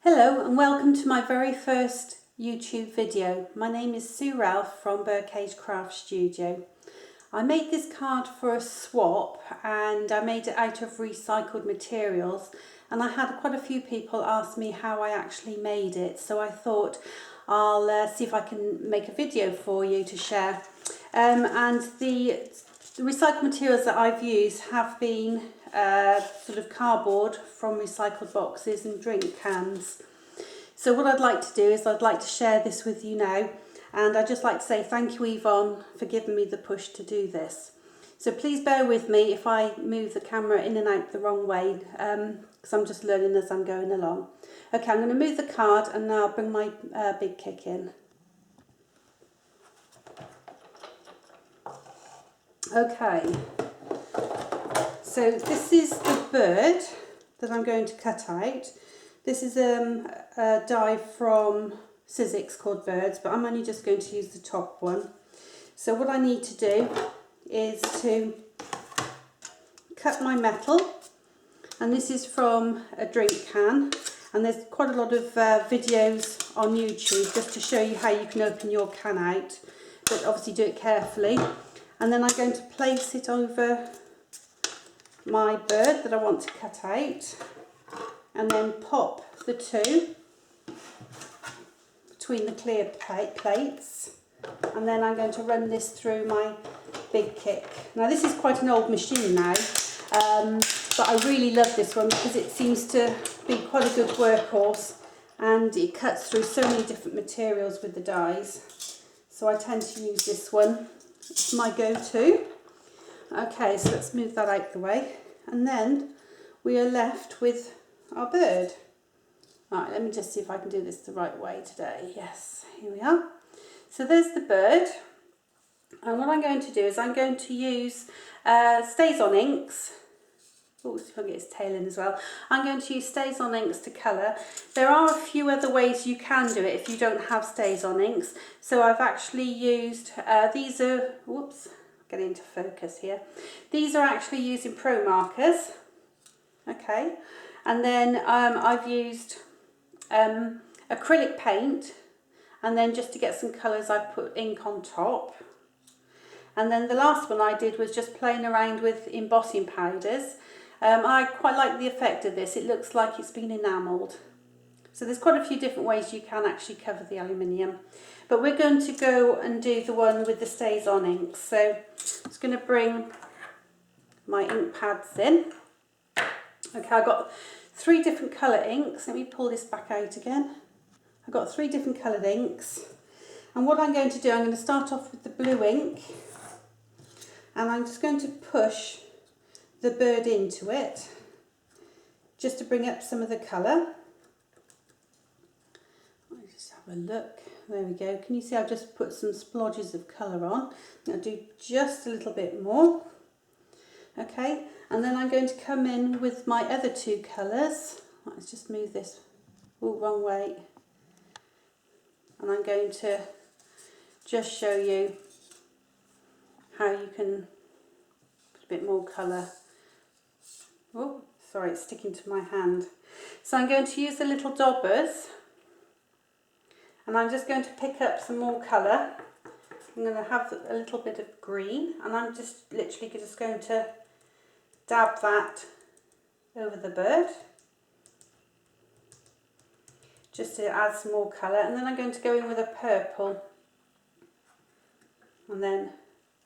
Hello and welcome to my very first YouTube video. My name is Sue Ralph from Birdcage Craft Studio. I made this card for a swap and I made it out of recycled materials, and I had quite a few people ask me how I actually made it, so I thought I'll see if I can make a video for you to share. And the recycled materials that I've used have been sort of cardboard from recycled boxes and drink cans. So what I'd like to do is I'd like to share this with you now, and I'd just like to say thank you, Yvonne, for giving me the push to do this. So please bear with me if I move the camera in and out the wrong way, because I'm just learning as I'm going along. Okay, I'm going to move the card and now I'll bring my big kick in. Okay, so this is the bird that I'm going to cut out. This is a die from Sizzix called Birds, but I'm only just going to use the top one. So what I need to do is to cut my metal, and this is from a drink can, and there's quite a lot of videos on YouTube just to show you how you can open your can out, but obviously do it carefully. And then I'm going to place it over my bird that I want to cut out, and then pop the two between the clear plates, and then I'm going to run this through my big kick. Now this is quite an old machine now, but I really love this one because it seems to be quite a good workhorse, and it cuts through so many different materials with the dies. So I tend to use this one. It's my go-to. Okay, so let's move that out the way, and then we are left with our bird. Right, let me just see if I can do this the right way today. Yes, here we are. So there's the bird, and what I'm going to do is I'm going to use Stays-On inks. Oh, see if I can get his tail in as well. I'm going to use Stays-On inks to colour. There are a few other ways you can do it if you don't have Stays-On inks. So I've actually used, these are, whoops, getting into focus here. These are actually using Pro markers, okay. And then I've used acrylic paint, and then just to get some colours I put ink on top. And then the last one I did was just playing around with embossing powders. I quite like the effect of this. It looks like it's been enamelled. So there's quite a few different ways you can actually cover the aluminium. But we're going to go and do the one with the Stays-On inks. So I'm just going to bring my ink pads in. Okay, I've got 3 different colour inks. Let me pull this back out again. I've got 3 different coloured inks. And what I'm going to do, I'm going to start off with the blue ink. And I'm just going to push the bird into it, just to bring up some of the colour. Let's just have a look. There we go. Can you see I've just put some splodges of colour on? I'll do just a little bit more. Okay, and then I'm going to come in with my other 2 colours. Let's just move this wrong way. And I'm going to just show you how you can put a bit more colour. Oh, sorry, it's sticking to my hand. So I'm going to use the little daubers, and I'm just going to pick up some more colour. I'm going to have a little bit of green, and I'm just literally just going to dab that over the bird, just to add some more colour. And then I'm going to go in with a purple, and then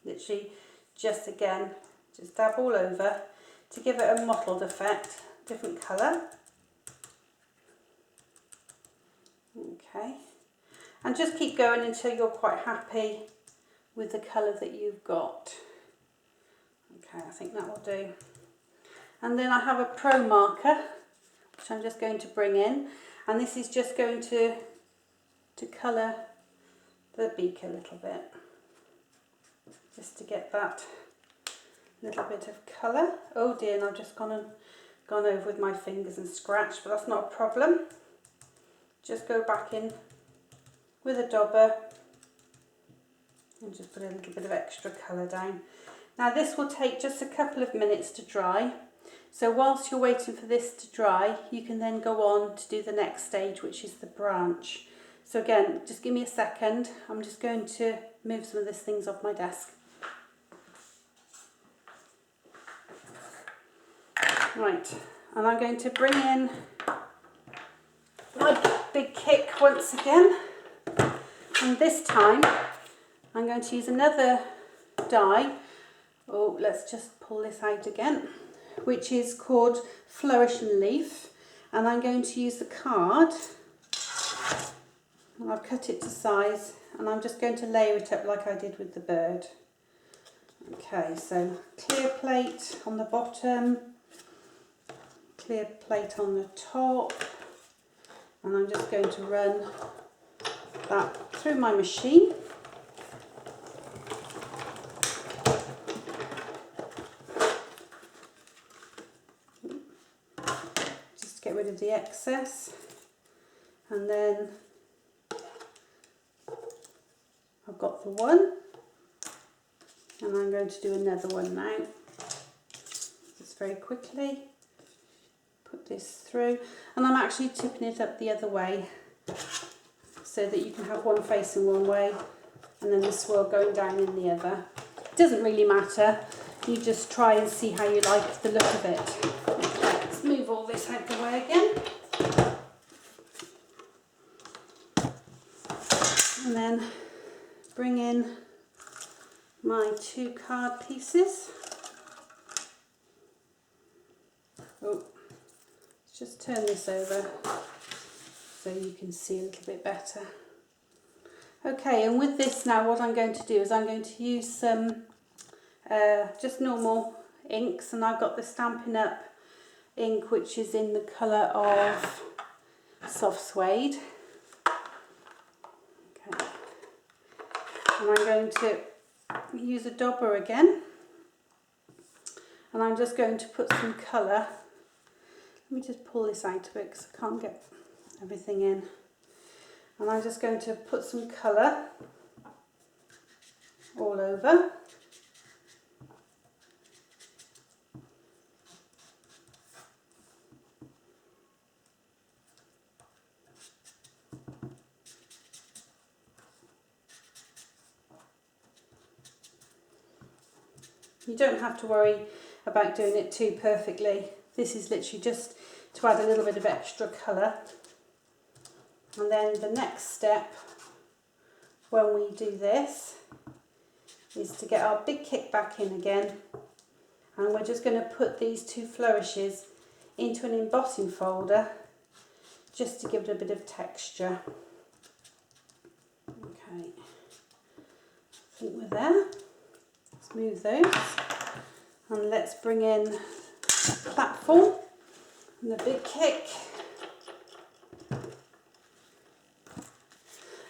literally just again just dab all over to give it a mottled effect, different colour. Okay, and just keep going until you're quite happy with the colour that you've got. Okay, I think that will do. And then I have a Pro marker, which I'm just going to bring in, and this is just going to colour the beak a little bit, just to get that little bit of colour. Oh dear, and I've just gone over with my fingers and scratched, but that's not a problem. Just go back in with a dauber and just put a little bit of extra colour down. Now this will take just a couple of minutes to dry. So whilst you're waiting for this to dry, you can then go on to do the next stage, which is the branch. So again, just give me a second. I'm just going to move some of these things off my desk. Right, and I'm going to bring in my big kick once again. And this time, I'm going to use another die. Oh, let's just pull this out again, which is called Flourish and Leaf. And I'm going to use the card, and I've cut it to size, and I'm just going to layer it up like I did with the bird. Okay, so clear plate on the bottom, clear plate on the top, and I'm just going to run that through my machine. Just get rid of the excess, and then I've got the one, and I'm going to do another one now. Just very quickly put this through, and I'm actually tipping it up the other way so that you can have one facing one way and then the swirl going down in the other. It doesn't really matter, you just try and see how you like the look of it. Okay, let's move all this out the way again. And then bring in my 2 card pieces. Oh, let's just turn this over so you can see a little bit better. Okay, and with this now, what I'm going to do is I'm going to use some just normal inks, and I've got the Stampin' Up ink, which is in the colour of soft suede. Okay, and I'm going to use a dauber again, and I'm just going to put some colour. Let me just pull this out a bit because I can't get everything in. And I'm just going to put some colour all over. You don't have to worry about doing it too perfectly. This is literally just to add a little bit of extra colour. And then the next step when we do this is to get our big kick back in again, and we're just going to put these 2 flourishes into an embossing folder just to give it a bit of texture. Okay, I think we're there. Let's move those, and let's bring in the platform and the big kick.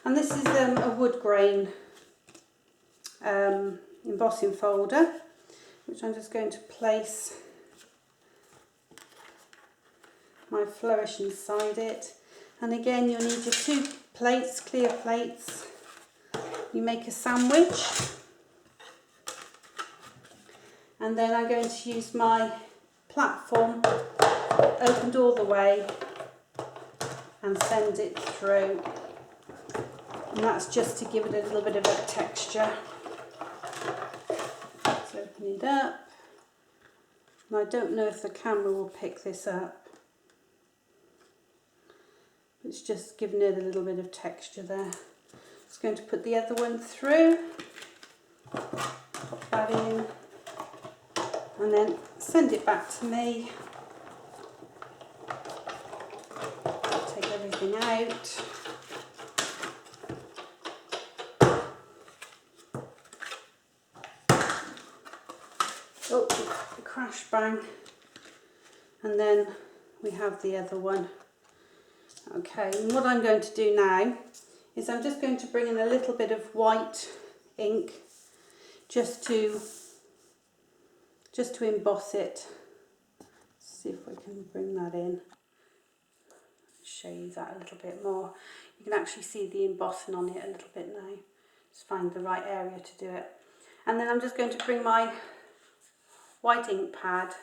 And this is a wood grain embossing folder, which I'm just going to place my flourish inside it. And again, you'll need your 2 plates, clear plates. You make a sandwich, and then I'm going to use my platform opened all the way and send it through. And that's just to give it a little bit of a texture. Let's open it up. And I don't know if the camera will pick this up. It's just giving it a little bit of texture there. Just going to put the other one through. Pop that in. And then send it back to me. Take everything out. Oh, crash bang. And then we have the other one. Okay, and what I'm going to do now is I'm just going to bring in a little bit of white ink just to emboss it. Let's see if we can bring that in. Show you that a little bit more. You can actually see the embossing on it a little bit now. Just find the right area to do it. And then I'm just going to bring my white ink pad,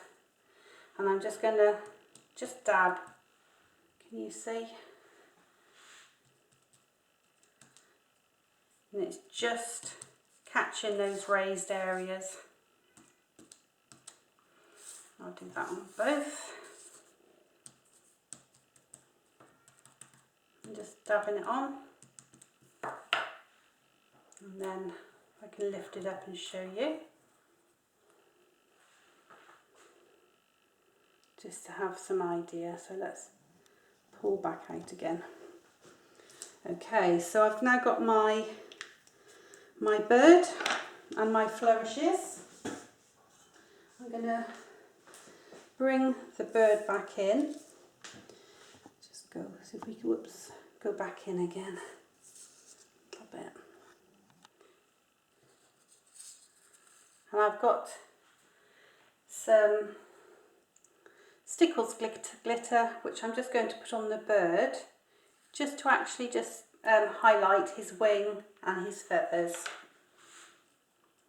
and I'm just going to just dab. Can you see? And it's just catching those raised areas. I'll do that on both. And just dabbing it on. And then I can lift it up and show you. Just to have some idea. So let's pull back out again. Okay, so I've now got my bird and my flourishes. I'm going to bring the bird back in. Just go, see if we can, whoops, go back in again a little bit. And I've got some Stickles glitter, which I'm just going to put on the bird, just to actually just highlight his wing and his feathers.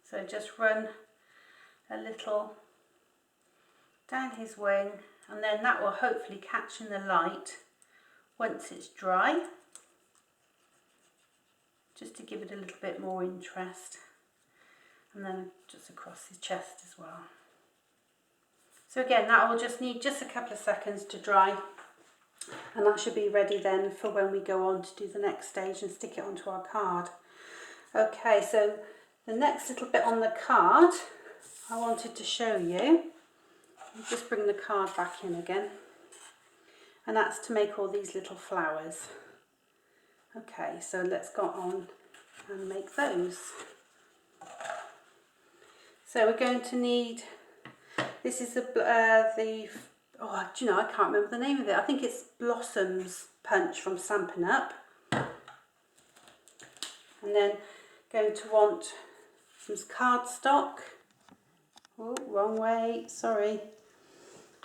So just run a little down his wing, and then that will hopefully catch in the light once it's dry, just to give it a little bit more interest, and then just across his chest as well. So again, that will just need just a couple of seconds to dry, and that should be ready then for when we go on to do the next stage and stick it onto our card. Okay, so the next little bit on the card I wanted to show you. I'll just bring the card back in again, and that's to make all these little flowers. Okay, so let's go on and make those. So we're going to need, this is oh, do you know, I can't remember the name of it. I think it's Blossoms Punch from Stampin' Up. And then going to want some cardstock. Oh, wrong way, sorry.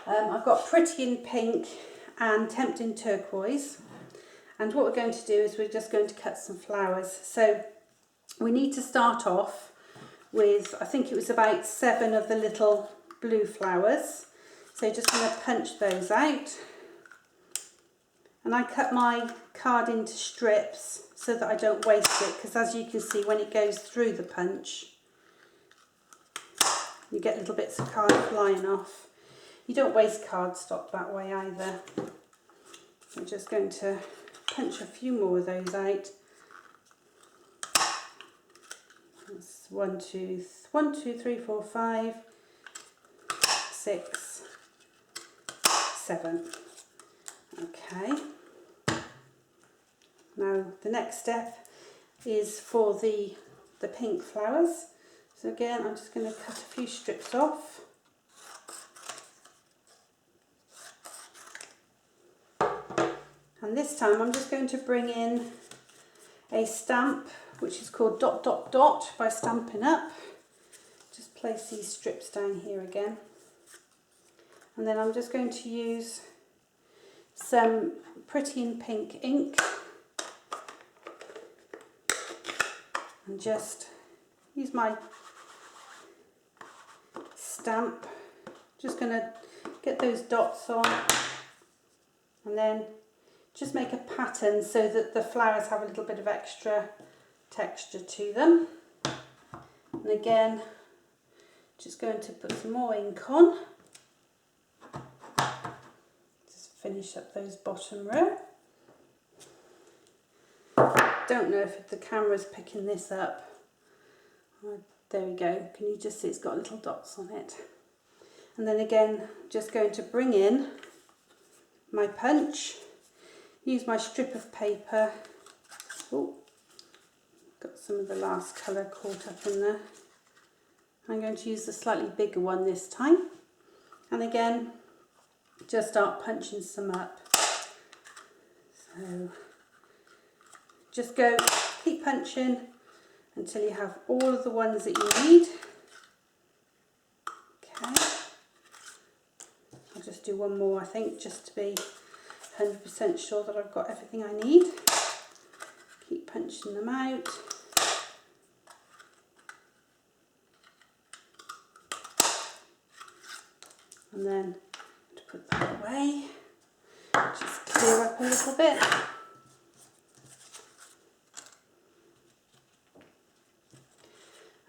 I've got Pretty in Pink and Tempting Turquoise. And what we're going to do is we're just going to cut some flowers. So we need to start off with, I think it was about 7 of the little blue flowers. So just going to punch those out. And I cut my card into strips so that I don't waste it, because as you can see, when it goes through the punch, you get little bits of card flying off. You don't waste cardstock that way either. I'm just going to punch a few more of those out. That's 1, 2, 3, 4, 5, 6, 7. Okay. Now the next step is for the pink flowers. So again, I'm just going to cut a few strips off. And this time I'm just going to bring in a stamp which is called Dot Dot Dot by Stampin' Up. Just place these strips down here again. And then I'm just going to use some Pretty in Pink ink and just use my stamp. Just going to get those dots on and then just make a pattern so that the flowers have a little bit of extra texture to them. And again, just going to put some more ink on. Just finish up those bottom row. Don't know if the camera's picking this up. Oh, there we go. Can you just see it's got little dots on it? And then again, just going to bring in my punch. Use my strip of paper. Oh, got some of the last colour caught up in there. I'm going to use the slightly bigger one this time. And again, just start punching some up. So just go, keep punching until you have all of the ones that you need. Okay. I'll just do one more, I think, just to be 100% sure that I've got everything I need. Keep punching them out. And then put that away. Just clear up a little bit.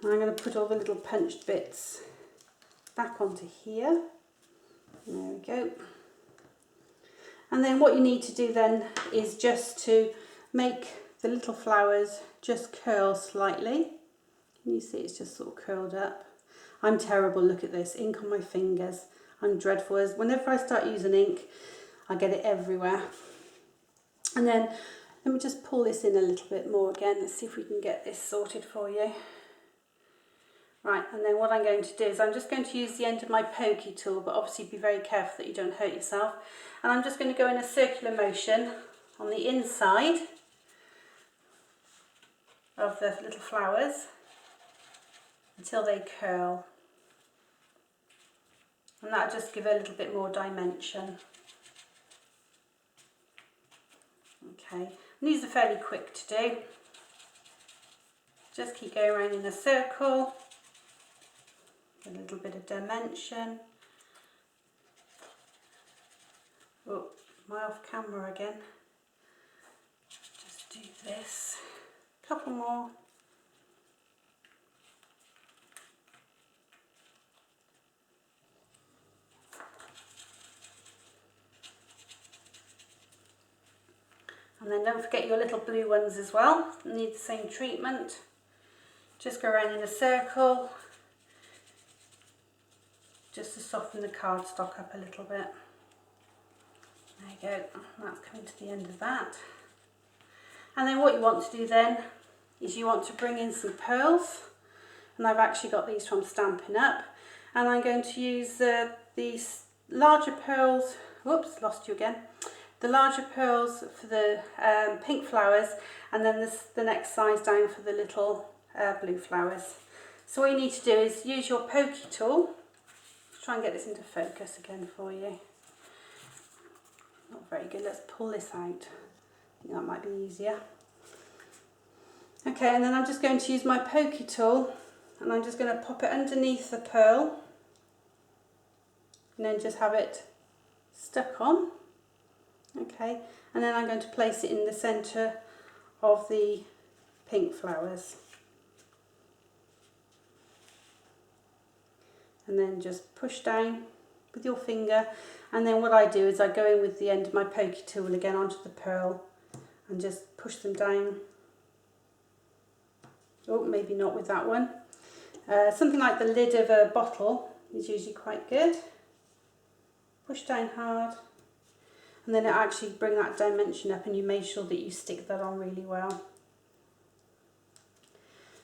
And I'm going to put all the little punched bits back onto here. There we go. And then what you need to do then is just to make the little flowers just curl slightly. Can you see it's just sort of curled up? I'm terrible, look at this, ink on my fingers. I'm dreadful. Whenever I start using ink, I get it everywhere. And then let me just pull this in a little bit more again. Let's see if we can get this sorted for you. Right, and then what I'm going to do is I'm just going to use the end of my pokey tool, but obviously be very careful that you don't hurt yourself. And I'm just going to go in a circular motion on the inside of the little flowers until they curl. And that'll just give it a little bit more dimension. Okay, and these are fairly quick to do. Just keep going around in a circle. A little bit of dimension. Oh, am I off camera again? Just do this. A couple more. And then don't forget your little blue ones as well. Need the same treatment. Just go around in a circle. Just to soften the cardstock up a little bit. There you go, that's coming to the end of that. And then what you want to do then is you want to bring in some pearls. And I've actually got these from Stampin' Up. And I'm going to use these larger pearls, whoops, lost you again. The larger pearls for the pink flowers, and then the next size down for the little blue flowers. So what you need to do is use your pokey tool. Try and get this into focus again for you. Not very good. Let's pull this out. I think that might be easier. Okay, and then I'm just going to use my pokey tool and I'm just going to pop it underneath the pearl and then just have it stuck on. Okay, and then I'm going to place it in the centre of the pink flowers. And then just push down with your finger, and then what I do is I go in with the end of my pokey tool again onto the pearl and just push them down. Oh, maybe not with that one. Something like the lid of a bottle is usually quite good. Push down hard, and then it'll actually bring that dimension up, and you make sure that you stick that on really well.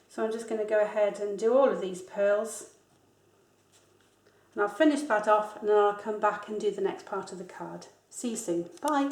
So I'm just going to go ahead and do all of these pearls. And I'll finish that off and then I'll come back and do the next part of the card. See you soon. Bye.